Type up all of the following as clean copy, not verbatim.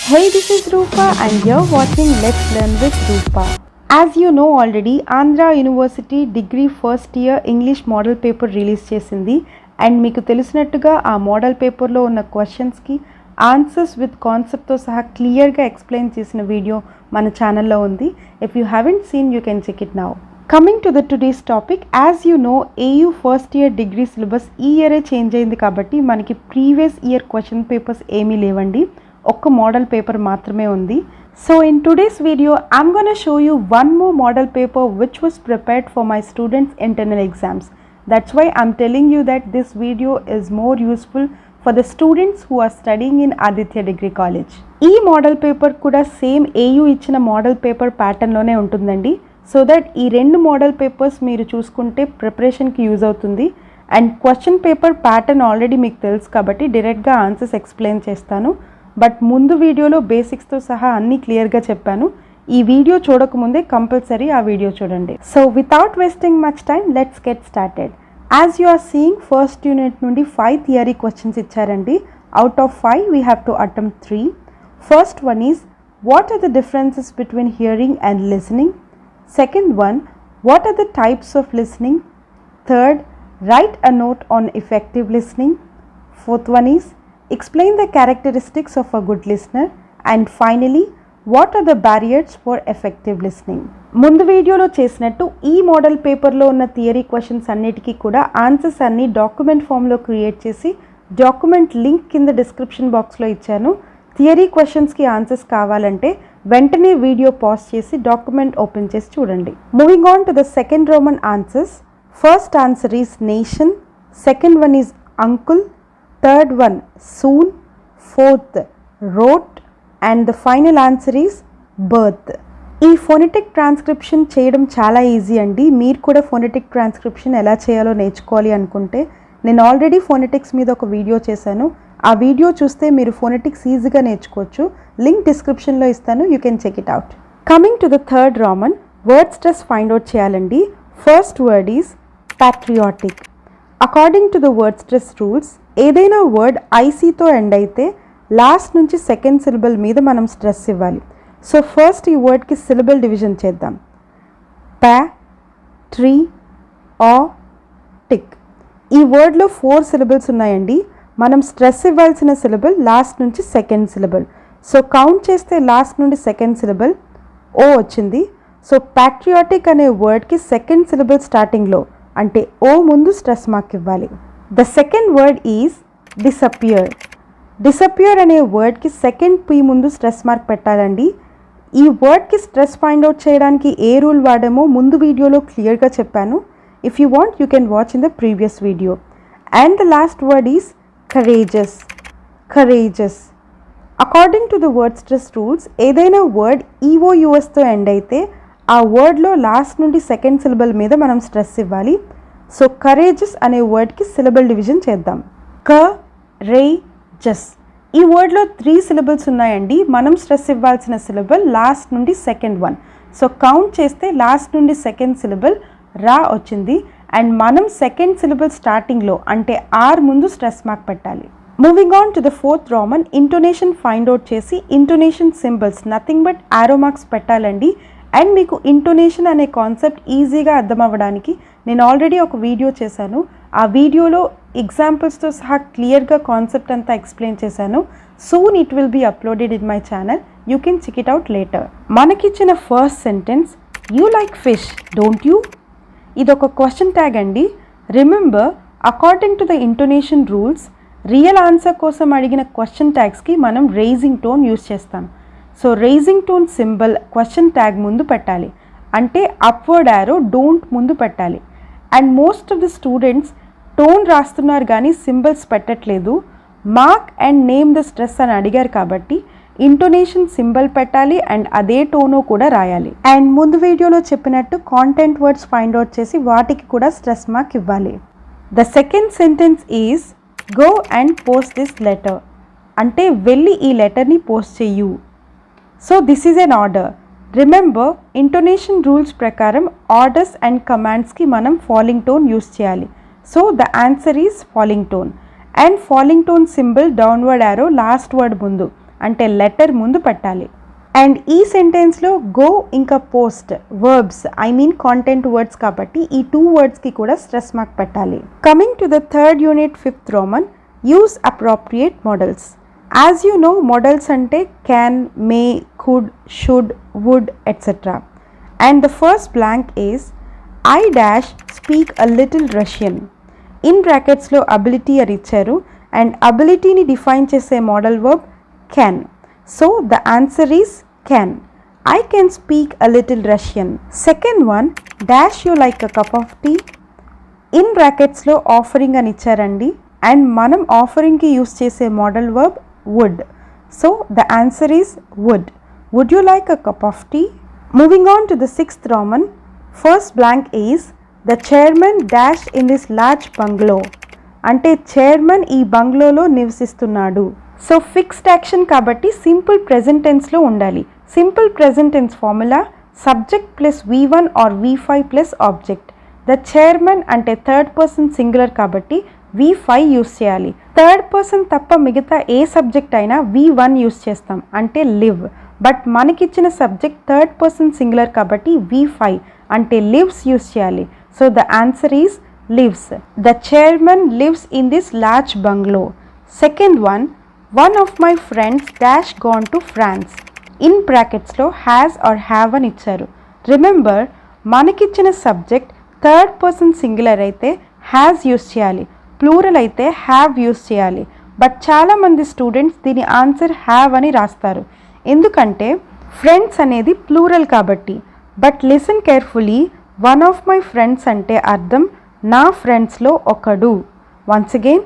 Hey, this is Rupa and you're watching Let's Learn with Rupa. As you know already, Andhra University degree first year English model paper release చేసింది and మీకు తెలిసినట్టుగా ఆ model పేపర్లో ఉన్న క్వశ్చన్స్కి answers with కాన్సెప్ట్తో సహా క్లియర్గా ఎక్స్ప్లెయిన్ చేసిన వీడియో మన ఛానల్లో ఉంది. If you haven't seen you can check it now. Coming to the today's topic, as you know AU first year degree syllabus ఈ ఇయరే చేంజ్ అయింది కాబట్టి మనకి ప్రీవియస్ ఇయర్ క్వశ్చన్ పేపర్స్ ఏమీ లేవండి, ఒక్క మోడల్ పేపర్ మాత్రమే ఉంది. So in today's video I'm gonna show you one more model paper which was prepared for my students internal exams. That's why I'm telling you that this video is more useful for the students who are studying in Aditya degree college. ఈ model paper కూడా same AU ఇచ్చిన model paper ప్యాటర్న్లోనే ఉంటుందండి. So that ఈ రెండు model paper మీరు చూసుకుంటే ప్రిపరేషన్కి యూజ్ అవుతుంది. And question paper pattern already మీకు తెలుసు కాబట్టి డైరెక్ట్గా ఆన్సర్స్ ఎక్స్ప్లెయిన్ చేస్తాను. బట్ ముందు వీడియోలో బేసిక్స్తో సహా అన్నీ క్లియర్గా చెప్పాను. ఈ వీడియో చూడకముందే కంపల్సరీ ఆ వీడియో చూడండి. So without wasting much time let's get started. As you are seeing first unit నుండి 5 థియరీ క్వశ్చన్స్ ఇచ్చారండి. Out of 5 we have to attempt 3. First one is what are the differences between hearing and listening. Second one, what are the types of listening? Third, write a note on effective listening. Fourth one is, explain the characteristics of a good listener. And finally, what are the barriers for effective listening? ముందు వీడియోలో చేసినట్టు ఈ model పేపర్లో ఉన్న theory questions అన్నిటికీ కూడా answers అన్ని document ఫామ్లో క్రియేట్ చేసి డాక్యుమెంట్ లింక్ కింద డిస్క్రిప్షన్ బాక్స్లో ఇచ్చాను. థియరీ క్వశ్చన్స్కి ఆన్సర్స్ కావాలంటే వెంటనే వీడియో పాజ్ చేసి డాక్యుమెంట్ ఓపెన్ చేసి చూడండి. Moving on to the second Roman answers. First answer is nation, second one is uncle, third one soon, fourth wrote and the final answer is birth. ఈ phonetic transcription చేయడం చాలా easy అండి. మీరు కూడా phonetic transcription ఎలా చేయాలో నేర్చుకోవాలి అనుకుంటే నేను ఆల్రెడీ ఫోనెటిక్స్ మీద ఒక వీడియో చేశాను. ఆ వీడియో చూస్తే మీరు ఫోనెటిక్స్ ఈజీగా నేర్చుకోవచ్చు. లింక్ డిస్క్రిప్షన్లో ఇస్తాను, you can check it out. Coming to the third Roman, word stress find out చేయాలండి. First word is patriotic. According to the word stress rules, ఏదైనా వర్డ్ ఐసీతో ఎండ్ అయితే లాస్ట్ నుంచి సెకండ్ సిలబల్ మీద మనం స్ట్రెస్ ఇవ్వాలి. సో ఫస్ట్ ఈ వర్డ్కి సిలబల్ డివిజన్ చేద్దాం. ప్యాట్రియాటిక్. ఈ వర్డ్లో 4 సిలబల్స్ ఉన్నాయండి. మనం స్ట్రెస్ ఇవ్వాల్సిన సిలబల్ లాస్ట్ నుంచి సెకండ్ సిలబల్. సో కౌంట్ చేస్తే లాస్ట్ నుండి సెకండ్ సిలబల్ ఓ వచ్చింది. సో ప్యాట్రియాటిక్ అనే వర్డ్కి సెకండ్ సిలబల్ స్టార్టింగ్లో అంటే ఓ ముందు స్ట్రెస్ మార్క్ ఇవ్వాలి. The second word is disappear. Disappear అనే వర్డ్కి సెకండ్ పీ ముందు స్ట్రెస్ మార్క్ పెట్టాలండి. ఈ వర్డ్కి స్ట్రెస్ ఫైండ్ అవుట్ చేయడానికి ఏ రూల్ వాడామో ముందు వీడియోలో క్లియర్గా చెప్పాను. If you want you can watch in the previous video. And the last word is courageous. courageous. According to the word stress rules, ఏదైనా word ఈఓయూఎస్తో end అయితే ఆ వర్డ్లో లాస్ట్ నుండి సెకండ్ సిలబల్ మీద మనం స్ట్రెస్ ఇవ్వాలి. సో కరేజెస్ అనే వర్డ్కి syllable division చేద్దాం. Courageous. ఈ వర్డ్లో 3 సిలబల్స్ ఉన్నాయండి. మనం స్ట్రెస్ ఇవ్వాల్సిన సిలబల్ లాస్ట్ నుండి సెకండ్ వన్. సో కౌంట్ చేస్తే లాస్ట్ నుండి సెకండ్ సిలబల్ రా వచ్చింది. అండ్ మనం సెకండ్ సిలబల్ స్టార్టింగ్లో అంటే ఆర్ ముందు స్ట్రెస్ మార్క్ పెట్టాలి. Moving on to the fourth Roman, intonation find out చేసి intonation symbols nothing but arrow marks పెట్టాలండి. అండ్ మీకు ఇంటోనేషన్ అనే కాన్సెప్ట్ ఈజీగా అర్థం అవ్వడానికి నేను ఆల్రెడీ ఒక వీడియో చేశాను. ఆ వీడియోలో ఎగ్జాంపుల్స్తో సహా క్లియర్గా కాన్సెప్ట్ అంతా ఎక్స్ప్లెయిన్ చేశాను. Soon it will be uploaded in my channel, you can check it out later. మనకిచ్చిన first sentence, you like fish don't you? ఇదొక క్వశ్చన్ ట్యాగ్ అండి. Remember, according to the intonation rules, real answer కోసం అడిగిన question ట్యాగ్స్కి మనం rising tone use చేస్తాం. So rising tone symbol question tag ముందు పెట్టాలి, అంటే అప్వర్డ్ యారో డోంట్ ముందు పెట్టాలి. And most of the students tone రాస్తున్నారు కానీ సింబల్స్ పెట్టట్లేదు. Mark and name the stress అని అడిగారు కాబట్టి ఇంటోనేషన్ సింబల్ పెట్టాలి అండ్ అదే టోను కూడా రాయాలి. అండ్ ముందు వీడియోలో చెప్పినట్టు కాంటెంట్ వర్డ్స్ ఫైండ్ అవుట్ చేసి వాటికి కూడా స్ట్రెస్ మార్క్ ఇవ్వాలి. The second sentence is go and post this letter. అంటే వెళ్ళి ఈ లెటర్ని పోస్ట్ చెయ్యు. So this is an order. Remember, intonation rules ప్రకారం ఆర్డర్స్ అండ్ కమాండ్స్కి మనం ఫాలింగ్ టోన్ యూస్ చేయాలి. So the answer is falling tone. And falling tone symbol downward arrow last word ముందు అంటే లెటర్ ముందు పెట్టాలి. అండ్ ఈ సెంటెన్స్లో గో ఇంకా పోస్ట్ వర్బ్స్ కాంటెంట్ వర్డ్స్ కాబట్టి ఈ 2 వర్డ్స్కి కూడా స్ట్రెస్ మార్క్ పెట్టాలి. Coming to the third unit 5th Roman, use appropriate modals. As you know modals అంటే can, may, could, should, would etcetera. And the first blank is I dash speak a little Russian. In బ్రాకెట్స్లో ability అని ఇచ్చారు and అబిలిటీని define చేసే modal verb can. So the answer is can. I can speak a little Russian. Second one, dash you like a cup of tea. In brackets లో offering అని ఇచ్చారండి and మనం ఆఫరింగ్కి use చేసే modal verb would. So the answer is would. Would you like a cup of tea? Moving on to the 6th Roman, first blank is the chairman dashed in this large bungalow. అంటే chairman ఈ బంగ్లోలో నివసిస్తున్నాడు. So fixed action కాబట్టి simple present టెన్స్లో ఉండాలి. Simple present tense formula subject plus V1 or V5 plus object. The chairman అంటే third person singular కాబట్టి V5 use చేయాలి. థర్డ్ పర్సన్ తప్ప మిగతా ఏ సబ్జెక్ట్ అయినా V1 యూస్ చేస్తాం అంటే లివ్. బట్ మనకిచ్చిన సబ్జెక్ట్ థర్డ్ పర్సన్ సింగులర్ కాబట్టి V5 అంటే లివ్స్ యూస్ చేయాలి. So the answer is lives. The chairman lives in this large bungalow. Second one of my friends dash gone to France. In బ్రాకెట్స్లో has or have అని ఇచ్చారు. Remember మనకిచ్చిన subject third person singular అయితే has use చేయాలి, plural అయితే have use చేయాలి. But చాలామంది students దీని ఆన్సర్ హ్యావ్ అని రాస్తారు ఎందుకంటే ఫ్రెండ్స్ అనేది ప్లూరల్ కాబట్టి. But listen carefully, one of my friends అంటే అర్థం నా ఫ్రెండ్స్లో ఒకడు. వన్స్ అగైన్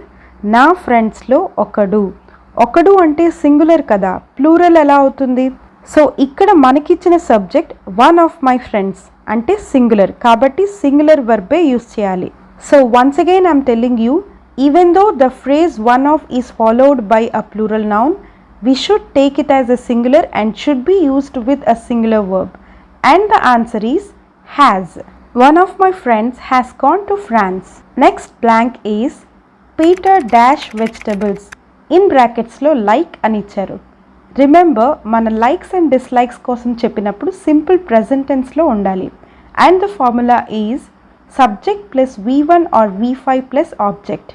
నా ఫ్రెండ్స్లో ఒకడు. ఒకడు అంటే సింగులర్ కదా, ప్లూరల్ ఎలా అవుతుంది? సో ఇక్కడ మనకిచ్చిన subject one of my friends అంటే సింగులర్ కాబట్టి సింగులర్ వర్బే యూస్ చేయాలి. So once again I'm telling you, even though the phrase one of is followed by a plural noun, we should take it as a singular and should be used with a singular verb. And the answer is has. One of my friends has gone to France. Next blank is Peter dash vegetables. In brackets లో like అని ఇచ్చారు. Remember మన likes and dislikes కోసం చెప్పినప్పుడు simple present టెన్స్లో ఉండాలి. And the formula is subject plus V1 or V5 plus object.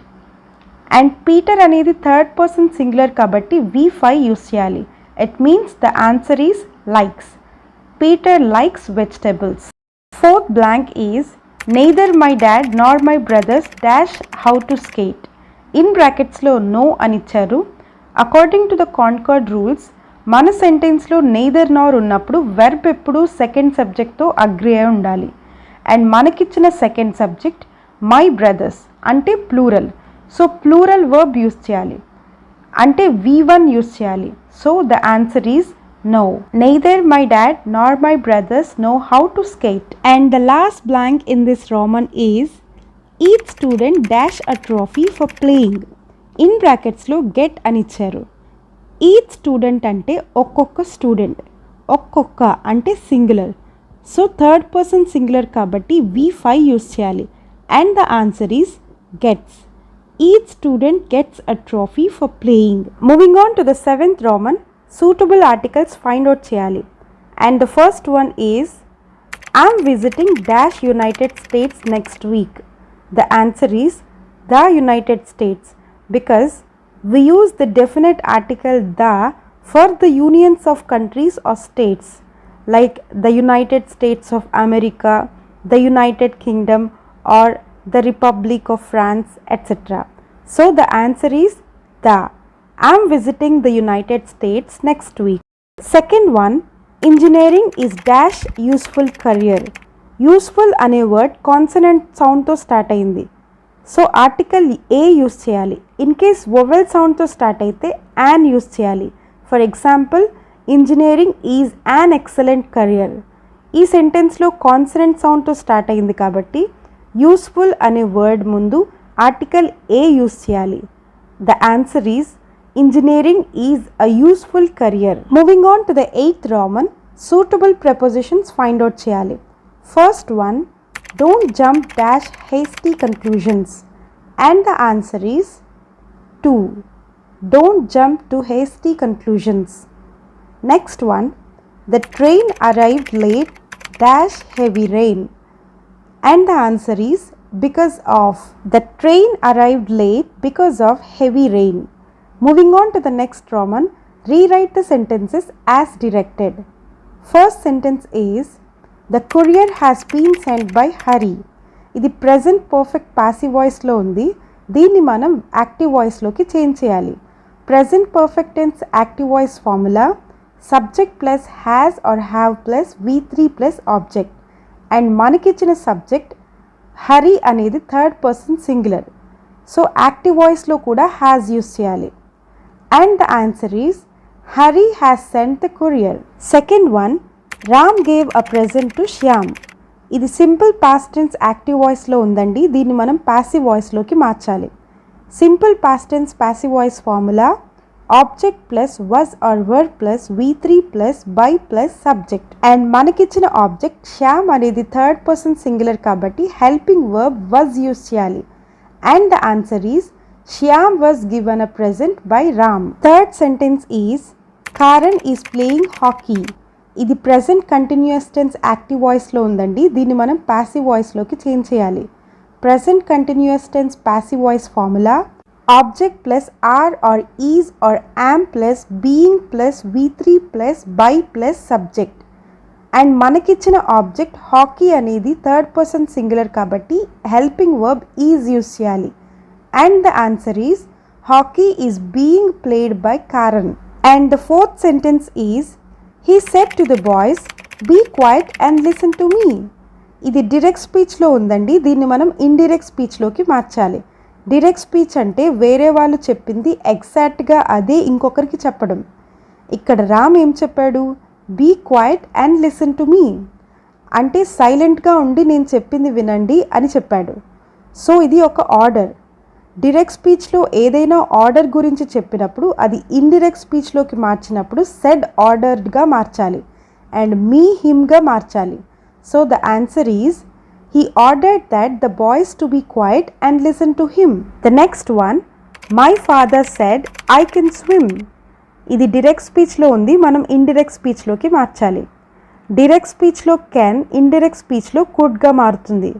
And Peter అనేది third person singular కాబట్టి V5 యూస్ చేయాలి. It means the answer is likes. Peter likes vegetables. Fourth blank is neither my dad nor my brothers dash how to skate. In బ్రాకెట్స్లో no అని ఇచ్చారు. According to the concord rules మన సెంటెన్స్లో neither నార్ ఉన్నప్పుడు verb ఎప్పుడు second సబ్జెక్ట్తో agree అయి ఉండాలి. And మనకిచ్చిన సెకండ్ సబ్జెక్ట్ మై బ్రదర్స్ అంటే plural. So plural verb use చేయాలి అంటే V1 యూస్ చేయాలి. So the answer is no. Neither my dad nor my brothers know how to skate. And the last blank in this Roman is each student dash a trophy for playing. In brackets లో get అని ఇచ్చారు. Each student అంటే ఒక్కొక్క student, ఒక్కొక్క అంటే singular. So third person singular కాబట్టి V5 use చేయాలి. And the answer is gets. Each student gets a trophy for playing. Moving on to the 7th Roman, suitable articles find out చేయాలి. And the first one is I'm visiting dash United States next week. The answer is the United States because we use the definite article the for the unions of countries or states like the United States of America, the United Kingdom or the Republic of France, etc. So the answer is the. I'm visiting the United States next week. Second one, engineering is dash useful career. Useful అనే word consonant సౌండ్తో start అయింది. So article a use చేయాలి. In case vowel సౌండ్తో start అయితే an use చేయాలి. For example engineering is an excellent career. ఈ సెంటెన్స్లో consonant సౌండ్తో start అయింది కాబట్టి useful అనే word ముందు ఆర్టికల్ ఏ యూస్ చేయాలి. The answer is engineering is a useful career. Moving on to the 8th Roman, suitable prepositions find out cheyali. First one, don't jump dash hasty conclusions. And the answer is to. Don't jump to hasty conclusions. Next one, the train arrived late dash heavy rain. And the answer is because of. The train arrived late because of heavy rain. Moving on to the next Roman, rewrite the sentences as directed. First sentence is, the courier has been sent by Hari. ఇది present perfect passive voiceలో ఉంది. దీన్ని మనం active వాయిస్లోకి change చేయాలి. Present perfect tense active voice formula, subject plus has or have plus V3 plus object. And మనకిచ్చిన subject Hari అనేది third person singular. So active వాయిస్లో కూడా has use చేయాలి. And the answer is Hari has sent the courier. Second one, Ram gave a present to Shyam. ఇది simple past tense active వాయిస్లో ఉందండి. దీన్ని మనం ప్యాసివ్ వాయిస్లోకి మార్చాలి. Simple past tense passive voice formula, object plus was or were plus V3 plus by plus subject. And మనకిచ్చిన object Shyam అనేది third person singular కాబట్టి హెల్పింగ్ వర్బ్ was యూస్ చేయాలి. And the answer is Shyam was given a present by Ram. Third sentence is, Karan is playing hockey. ఇది present continuous tense active వాయిస్లో ఉందండి. దీన్ని మనం passive వాయిస్లోకి చేంజ్ చేయాలి. Present continuous tense passive voice formula, object plus are or is or am plus being plus V3 plus by plus subject. And మనకిచ్చిన object hockey అనేది third person singular కాబట్టి helping verb is use చేయాలి. And the answer is hockey is being played by Karan. And the fourth sentence is, he said to the boys be quiet and listen to me. ఇది direct స్పీచ్లో ఉందండి. దీన్ని మనం ఇండిరెక్ట్ స్పీచ్లోకి మార్చాలి. Direct speech అంటే వేరే వాళ్ళు చెప్పింది ఎగ్జాక్ట్గా అదే ఇంకొకరికి చెప్పడం. ఇక్కడ రామ్ ఏం చెప్పాడు, be quiet and listen to me అంటే సైలెంట్గా ఉండి నేను చెప్పింది వినండి అని చెప్పాడు. సో ఇది ఒక ఆర్డర్. డిరెక్ట్ స్పీచ్లో ఏదైనా ఆర్డర్ గురించి చెప్పినప్పుడు అది ఇండిరెక్ట్ స్పీచ్లోకి మార్చినప్పుడు సెడ్ ఆర్డర్డ్గా మార్చాలి అండ్ మీ హిమ్గా మార్చాలి. So the answer is, he ordered that the boys to be quiet and listen to him. The next one, my father said I can swim. ఇది డిరెక్ట్ స్పీచ్లో ఉంది. మనం ఇండిరెక్ట్ స్పీచ్లోకి మార్చాలి. డిరెక్ట్ స్పీచ్లో కెన్, ఇండిరెక్ట్ స్పీచ్లో కుడ్గా మారుతుంది.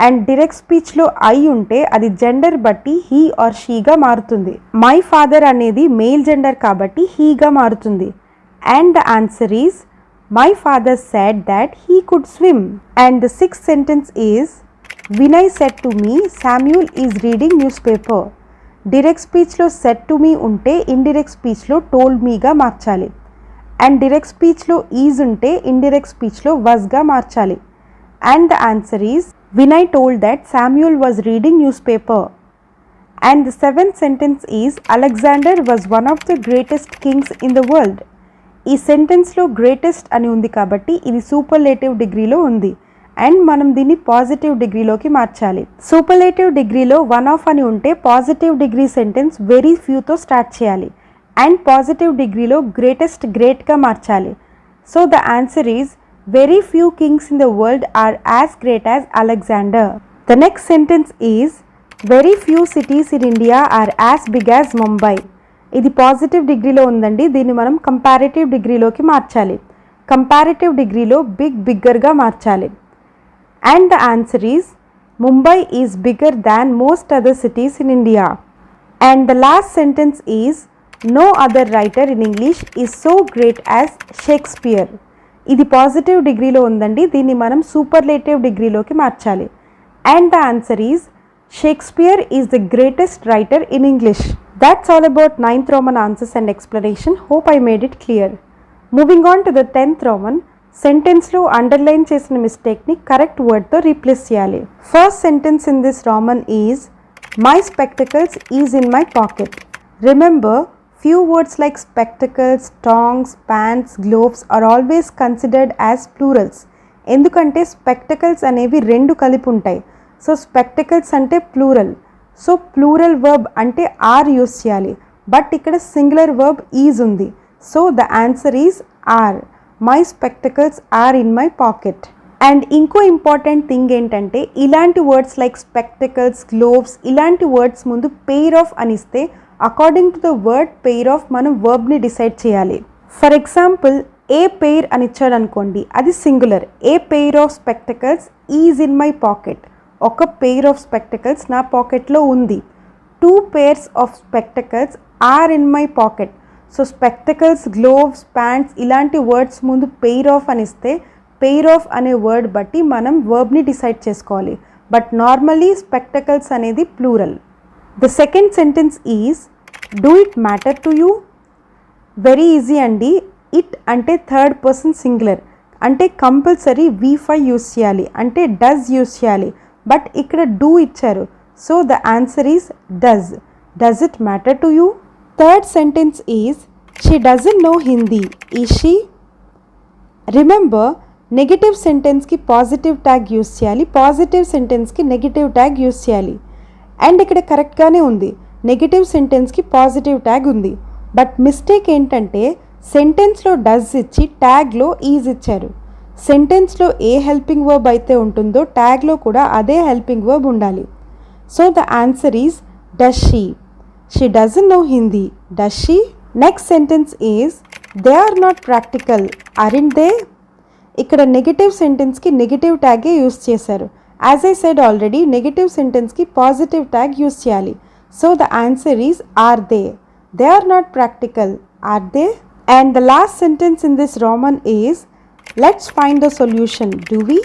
అండ్ డిరెక్ట్ స్పీచ్లో ఐ ఉంటే అది gender బట్టి he or షీగా మారుతుంది. My father అనేది మేల్ జెండర్ కాబట్టి హీగా మారుతుంది. And the answer is, my father said that he could swim. And the sixth sentence is, Vinay said to me Samuel is reading newspaper. Direct speech lo said to me unte indirect speech lo told me ga marchali. And direct speech lo is unte indirect speech lo was ga marchali. And the answer is, Vinay told that Samuel was reading newspaper. And the seventh sentence is, Alexander was one of the greatest kings in the world. ఈ సెంటెన్స్లో greatest అని ఉంది కాబట్టి ఇది superlative డిగ్రీలో ఉంది and మనం దీన్ని positive డిగ్రీలోకి మార్చాలి. సూపర్లేటివ్ డిగ్రీలో వన్ ఆఫ్ అని ఉంటే పాజిటివ్ డిగ్రీ సెంటెన్స్ వెరీ ఫ్యూతో స్టార్ట్ చేయాలి అండ్ పాజిటివ్ డిగ్రీలో గ్రేటెస్ట్ గ్రేట్గా మార్చాలి. So the answer is, very few kings in the world are as great as Alexander. The next sentence is, very few cities in India are as big as Mumbai. ఇది positive డిగ్రీలో ఉందండి. దీన్ని మనం comparative డిగ్రీలోకి మార్చాలి. Comparative డిగ్రీలో బిగ్గర్గా మార్చాలి. And the answer is, Mumbai is bigger than most other cities in India. And the last sentence is, no other writer in English is so great as Shakespeare. ఇది పాజిటివ్ డిగ్రీలో ఉందండి. దీన్ని మనం సూపర్లేటివ్ డిగ్రీలోకి మార్చాలి. And the answer is, Shakespeare is the greatest writer in English. That's all about 9th Roman answers and explanation. Hope I made it clear. Moving on to the 10th Roman, sentence lo underline chesina mistake ni correct word tho replace cheyali. First sentence in this Roman is, my spectacles is in my pocket. Remember, few words like spectacles, tongs, pants, gloves are always considered as plurals. ఎందుకంటే spectacles అనేవి రెండు కలిపి ఉంటాయి. So spectacles అంటే plural. So plural verb అంటే are use చేయాలి. But ఇక్కడ singular verb is ఉంది. So the answer is are. My spectacles are in my pocket. And ఇంకో ఇంపార్టెంట్ థింగ్ ఏంటంటే ఇలాంటి వర్డ్స్ లైక్ స్పెక్టికల్స్, గ్లోవ్స్ ఇలాంటి వర్డ్స్ ముందు పెయిర్ ఆఫ్ అనిస్తే according to the word pair of మనం వర్బ్ని డిసైడ్ చేయాలి. ఫర్ ఎగ్జాంపుల్ ఏ పెయిర్ అని ఇచ్చాడు అనుకోండి, అది singular. A pair of spectacles is in my pocket. ఒక పెయిర్ ఆఫ్ స్పెక్టకల్స్ నా పాకెట్లో ఉంది. 2 pairs of spectacles are in my pocket. So spectacles, gloves, pants ఇలాంటి వర్డ్స్ ముందు పెయిర్ ఆఫ్ అని ఇస్తే పెయిర్ ఆఫ్ అనే వర్డ్ బట్టి మనం వర్బ్ని డిసైడ్ చేసుకోవాలి. బట్ నార్మలీ స్పెక్టకల్స్ అనేది plural. The second sentence is do it matter to you. Very easy అండి. ఇట్ అంటే థర్డ్ పర్సన్ సింగులర్, అంటే కంపల్సరీ V5 యూస్ చేయాలి, అంటే డస్ యూస్ చేయాలి. బట్ ఇక్కడ డూ ఇచ్చారు, so the answer is does. Does it matter to you. Third sentence is she doesn't know Hindi. Is she. Remember, negative సెంటెన్స్కి positive tag use చేయాలి, positive సెంటెన్స్కి negative tag use చేయాలి. And ఇక్కడ కరెక్ట్గానే ఉంది, నెగిటివ్ సెంటెన్స్కి పాజిటివ్ ట్యాగ్ ఉంది. But mistake ఏంటంటే సెంటెన్స్లో డస్ ఇచ్చి ట్యాగ్లో ఈజ్ ఇచ్చారు. సెంటెన్స్లో ఏ హెల్పింగ్ వర్బ్ అయితే ఉంటుందో ట్యాగ్లో కూడా అదే హెల్పింగ్ వర్బ్ ఉండాలి. So the answer is does she. She doesn't know Hindi. Does she. Next sentence is they are not practical. Aren't they. ఇక్కడ నెగిటివ్ సెంటెన్స్కి నెగిటివ్ ట్యాగే యూస్ చేశారు. As I said already negative సెంటెన్స్కి పాజిటివ్ ట్యాగ్ యూస్ చేయాలి. So the answer is are they. They are not practical. Are they. And the last sentence in this Roman is let's find the solution. Do we?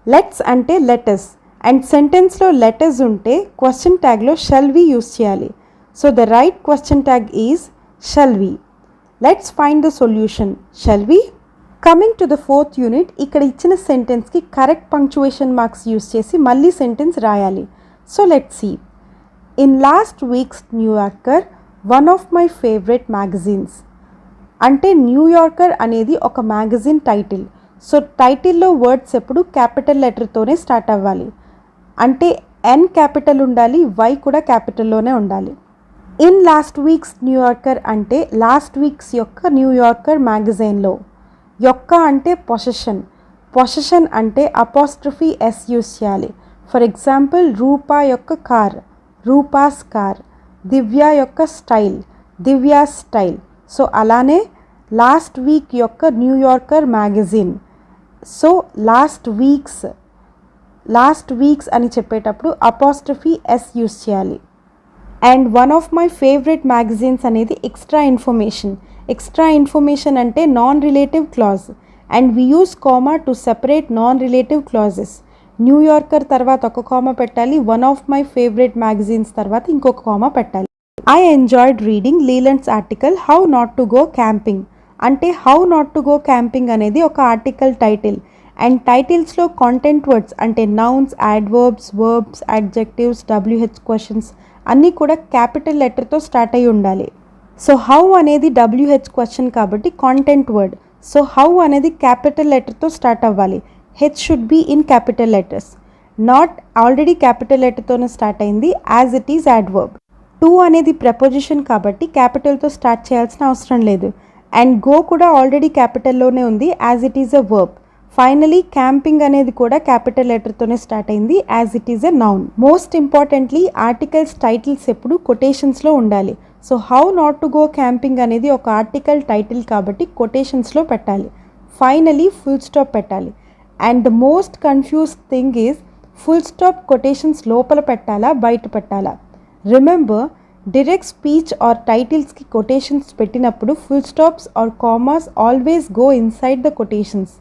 Let's అంటే let us. And sentence లో let us ఉంటే question tag లో shall we use చేయాలి. So the right question tag is shall we. Let's find the solution. Shall we? Coming to the fourth unit, ఇక్కడ ఇచ్చిన సెంటెన్స్కి correct punctuation marks use చేసి మళ్ళీ sentence రాయాలి. So let's see. In last week's New Yorker, one of my favorite magazines. అంటే New Yorker అనేది ఒక magazine title. So టైటిల్లో words ఎప్పుడు క్యాపిటల్ లెటర్తోనే స్టార్ట్ అవ్వాలి. అంటే ఎన్ క్యాపిటల్ ఉండాలి, వై కూడా క్యాపిటల్లోనే ఉండాలి. ఇన్ లాస్ట్ వీక్స్ న్యూయార్కర్ అంటే లాస్ట్ వీక్స్ యొక్క న్యూయార్కర్ మ్యాగజైన్లో. యొక్క అంటే పొసెషన్. పొసెషన్ అంటే అపాస్ట్రఫీ ఎస్ యూస్ చేయాలి. ఫర్ ఎగ్జాంపుల్ రూపా యొక్క కార్, రూపాస్ కార్. దివ్య యొక్క స్టైల్, దివ్యాస్ స్టైల్. సో అలానే లాస్ట్ వీక్ యొక్క New Yorker magazine. So last weeks అని చెప్పేటప్పుడు అపాస్ట్రఫీ ఎస్ యూస్ చేయాలి. And one of my favourite magazines అనేది ఎక్స్ట్రా ఇన్ఫర్మేషన్. ఎక్స్ట్రా ఇన్ఫర్మేషన్ అంటే non relative clause. And we use comma to separate non relative clauses. New Yorker తర్వాత ఒక comma పెట్టాలి, one of my favourite magazines తర్వాత ఇంకొక comma పెట్టాలి. I enjoyed reading Leland's article How Not to Go Camping. అంటే how not to go camping అనేది ఒక article title. And టైటిల్స్లో కాంటెంట్ వర్డ్స్ అంటే nouns, adverbs, verbs, adjectives, WH questions అన్నీ కూడా క్యాపిటల్ లెటర్తో స్టార్ట్ అయి ఉండాలి. సో హౌ అనేది WH క్వశ్చన్ కాబట్టి కాంటెంట్ వర్డ్. సో హౌ అనేది క్యాపిటల్ లెటర్తో స్టార్ట్ అవ్వాలి. H should be in capital letters. Not already capital లెటర్తోనే స్టార్ట్ అయింది, as it is adverb. To అనేది ప్రపోజిషన్ కాబట్టి క్యాపిటల్తో స్టార్ట్ చేయాల్సిన అవసరం లేదు. అండ్ గో కూడా ఆల్రెడీ క్యాపిటల్లోనే ఉంది, as it is a verb. Finally camping అనేది కూడా క్యాపిటల్ లెటర్తోనే స్టార్ట్ అయింది, as it is a noun. Most importantly articles titles ఎప్పుడు కొటేషన్స్లో ఉండాలి. So how not to go camping అనేది ఒక ఆర్టికల్ టైటిల్ కాబట్టి కొటేషన్స్లో పెట్టాలి. ఫైనలీ ఫుల్ స్టాప్ పెట్టాలి. And the most confused thing is full stop quotations లోపల పెట్టాలా బయట పెట్టాలా. రిమెంబర్, డైరెక్ట్ స్పీచ్ ఆర్ టైటిల్స్కి కొటేషన్స్ పెట్టినప్పుడు full stops or commas always go inside the quotations.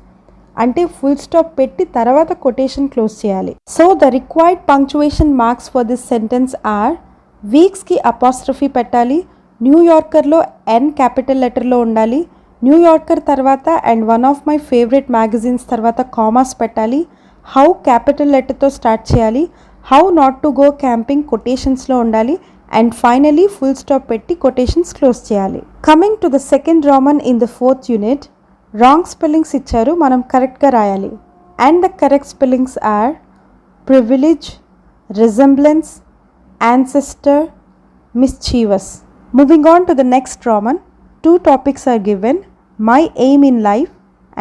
అంటే ఫుల్ స్టాప్ పెట్టి తర్వాత కొటేషన్ క్లోజ్ చేయాలి. So the required punctuation marks for this sentence are వీక్స్కి అపాస్ట్రఫీ పెట్టాలి, న్యూయార్కర్లో ఎన్ క్యాపిటల్ లెటర్లో ఉండాలి, న్యూయార్కర్ తర్వాత and one of my favourite magazines తర్వాత కామాస్ పెట్టాలి, హౌ క్యాపిటల్ లెటర్తో స్టార్ట్ చేయాలి, how not to go camping కొటేషన్స్లో ఉండాలి, అండ్ ఫైనలీ ఫుల్ స్టాప్ పెట్టి కొటేషన్స్ క్లోజ్ చేయాలి. Coming to the second Roman in the fourth unit, wrong spellings ఇచ్చారు, మనం కరెక్ట్గా రాయాలి. And the correct spellings are privilege, resemblance, ancestor, mischievous. Moving on to the next Roman, 2 topics are given, my aim in life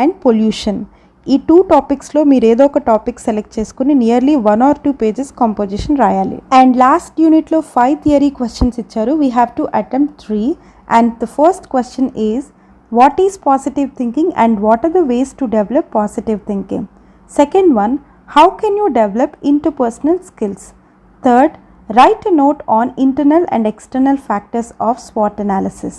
and pollution. ఈ 2 టాపిక్స్లో మీరు ఏదో ఒక topic select చేసుకుని nearly 1 or 2 pages composition రాయాలి. అండ్ లాస్ట్ యూనిట్లో 5 theory questions ఇచ్చారు. We have to attempt 3 and the first question is what is positive thinking and what are the ways to develop positive thinking. Second one, how can you develop interpersonal skills. Third, write a note on internal and external factors of SWOT analysis.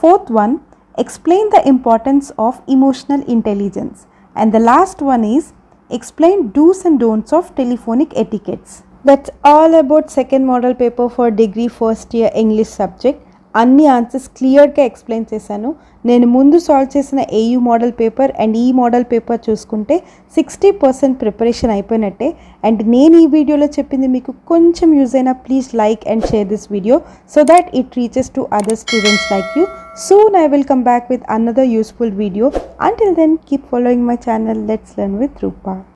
Fourth one, explain the importance of emotional intelligence. And the last one is explain do's and don'ts of telephonic etiquettes. That's all about second model paper for degree first year English subject. అన్ని answers క్లియర్గా explain చేశాను. నేను ముందు solve చేసిన AU model paper and ఈ model paper చూసుకుంటే 60% preparation అయిపోయినట్టే. And నేను ఈ వీడియోలో చెప్పింది మీకు కొంచెం యూజ్ అయినా please like and share this video so that it reaches to other students like you. Soon I will come back with another useful video. Until then, keep following my channel. Let's learn with Rupa.